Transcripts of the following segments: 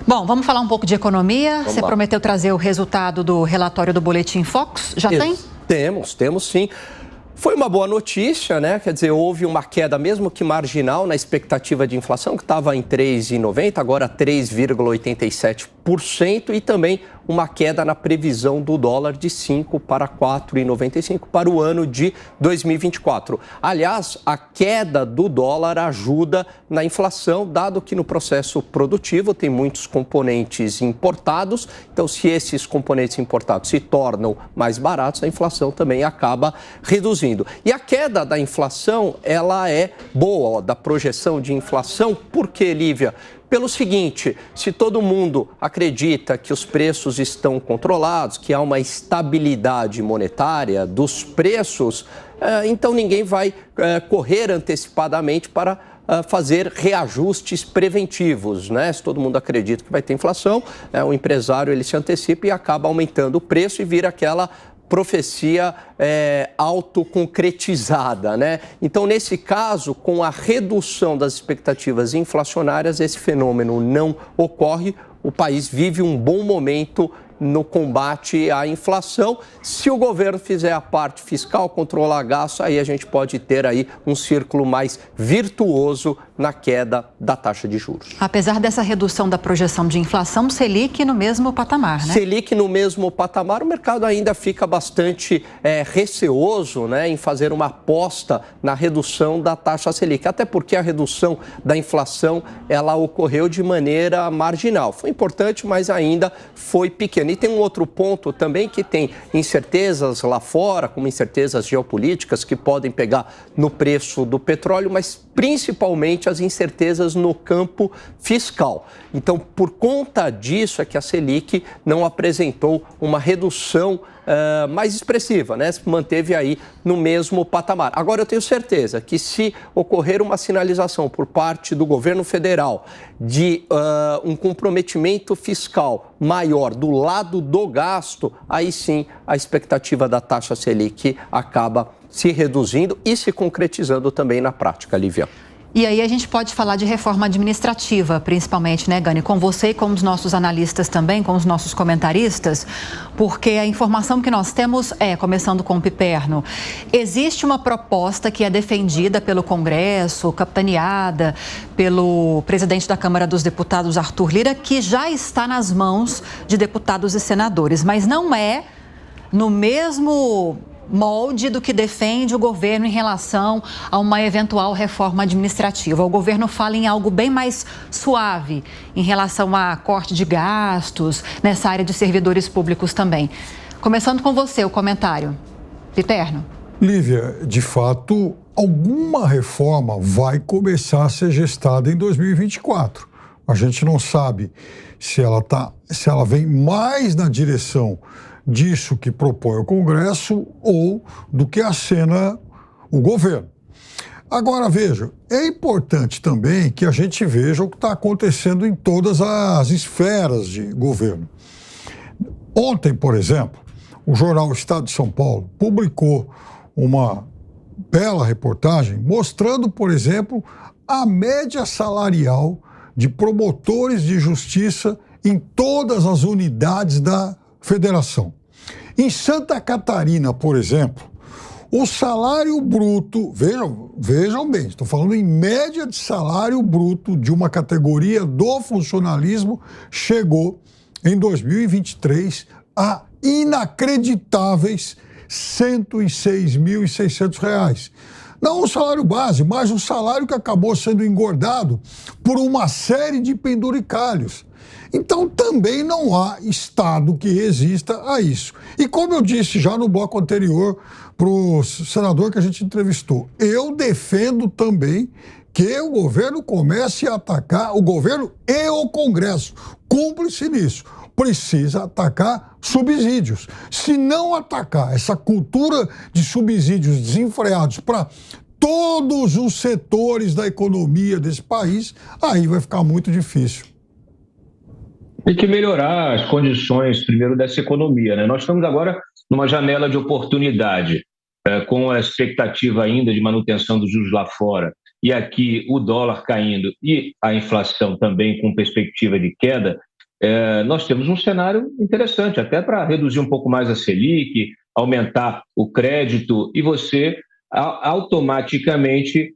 Bom, vamos falar um pouco de economia. Você prometeu trazer o resultado do relatório do Boletim Focus. Já tem? Temos sim. Foi uma boa notícia, né? Quer dizer, houve uma queda, mesmo que marginal, na expectativa de inflação, que estava em 3,90%, agora 3,87%, e também uma queda na previsão do dólar de 5 para 4,95 para o ano de 2024. Aliás, a queda do dólar ajuda na inflação, dado que no processo produtivo tem muitos componentes importados. Então, se esses componentes importados se tornam mais baratos, a inflação também acaba reduzindo. E a queda da inflação, ela é boa, da projeção de inflação. Por quê, Lívia? Pelo seguinte, se todo mundo acredita que os preços estão controlados, que há uma estabilidade monetária dos preços, então ninguém vai correr antecipadamente para fazer reajustes preventivos, né? Se todo mundo acredita que vai ter inflação, o empresário ele se antecipa e acaba aumentando o preço e vira aquela profecia autoconcretizada, né? Então, nesse caso, com a redução das expectativas inflacionárias, esse fenômeno não ocorre. O país vive um bom momento no combate à inflação. Se o governo fizer a parte fiscal, controlar gasto, aí a gente pode ter aí um círculo mais virtuoso na queda da taxa de juros. Apesar dessa redução da projeção de inflação, Selic no mesmo patamar, né? Selic no mesmo patamar, o mercado ainda fica bastante receoso, né, em fazer uma aposta na redução da taxa Selic, até porque a redução da inflação, ela ocorreu de maneira marginal. Foi importante, mas ainda foi pequena. E tem um outro ponto também que tem incertezas lá fora, como incertezas geopolíticas que podem pegar no preço do petróleo, mas principalmente as incertezas no campo fiscal. Então, por conta disso é que a Selic não apresentou uma redução mais expressiva, né? Se manteve aí no mesmo patamar. Agora, eu tenho certeza que se ocorrer uma sinalização por parte do governo federal de um comprometimento fiscal maior do lado do gasto, aí sim a expectativa da taxa Selic acaba se reduzindo e se concretizando também na prática, Lívia. E aí a gente pode falar de reforma administrativa, principalmente, né, Gani? Com você e com os nossos analistas também, com os nossos comentaristas, porque a informação que nós temos começando com o Piperno, existe uma proposta que é defendida pelo Congresso, capitaneada pelo presidente da Câmara dos Deputados, Arthur Lira, que já está nas mãos de deputados e senadores, mas não é no mesmo molde do que defende o governo em relação a uma eventual reforma administrativa. O governo fala em algo bem mais suave em relação a corte de gastos nessa área de servidores públicos também. Começando com você, o comentário. Piperno. Lívia, de fato, alguma reforma vai começar a ser gestada em 2024. A gente não sabe se ela vem mais na direção disso que propõe o Congresso ou do que acena o governo. Agora, veja, é importante também que a gente veja o que está acontecendo em todas as esferas de governo. Ontem, por exemplo, o jornal Estado de São Paulo publicou uma bela reportagem mostrando, por exemplo, a média salarial de promotores de justiça em todas as unidades da federação. Em Santa Catarina, por exemplo, o salário bruto, vejam bem, estou falando em média de salário bruto de uma categoria do funcionalismo, chegou em 2023 a inacreditáveis R$ 106.600. Não o salário base, mas o salário que acabou sendo engordado por uma série de penduricalhos. Então, também não há Estado que resista a isso. E como eu disse já no bloco anterior para o senador que a gente entrevistou, eu defendo também que o governo comece a atacar, o governo e o Congresso, cúmplice nisso, precisa atacar subsídios. Se não atacar essa cultura de subsídios desenfreados para todos os setores da economia desse país, aí vai ficar muito difícil. Tem que melhorar as condições, primeiro, dessa economia, né? Nós estamos agora numa janela de oportunidade, com a expectativa ainda de manutenção dos juros lá fora, e aqui o dólar caindo e a inflação também com perspectiva de queda. nós temos um cenário interessante, até para reduzir um pouco mais a Selic, aumentar o crédito e você automaticamente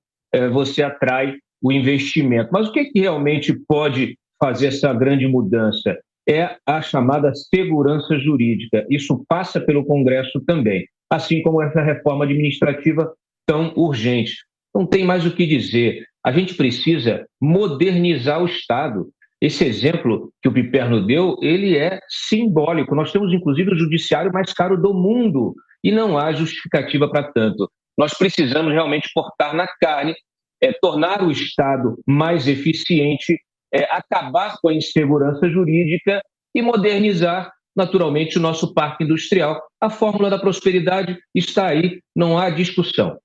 você atrai o investimento. Mas o que realmente pode fazer essa grande mudança? É a chamada segurança jurídica. Isso passa pelo Congresso também, assim como essa reforma administrativa tão urgente. Não tem mais o que dizer. A gente precisa modernizar o Estado. Esse exemplo que o Piperno deu, ele é simbólico. Nós temos, inclusive, o judiciário mais caro do mundo e não há justificativa para tanto. Nós precisamos realmente cortar na carne, tornar o Estado mais eficiente, acabar com a insegurança jurídica e modernizar, naturalmente, o nosso parque industrial. A fórmula da prosperidade está aí, não há discussão.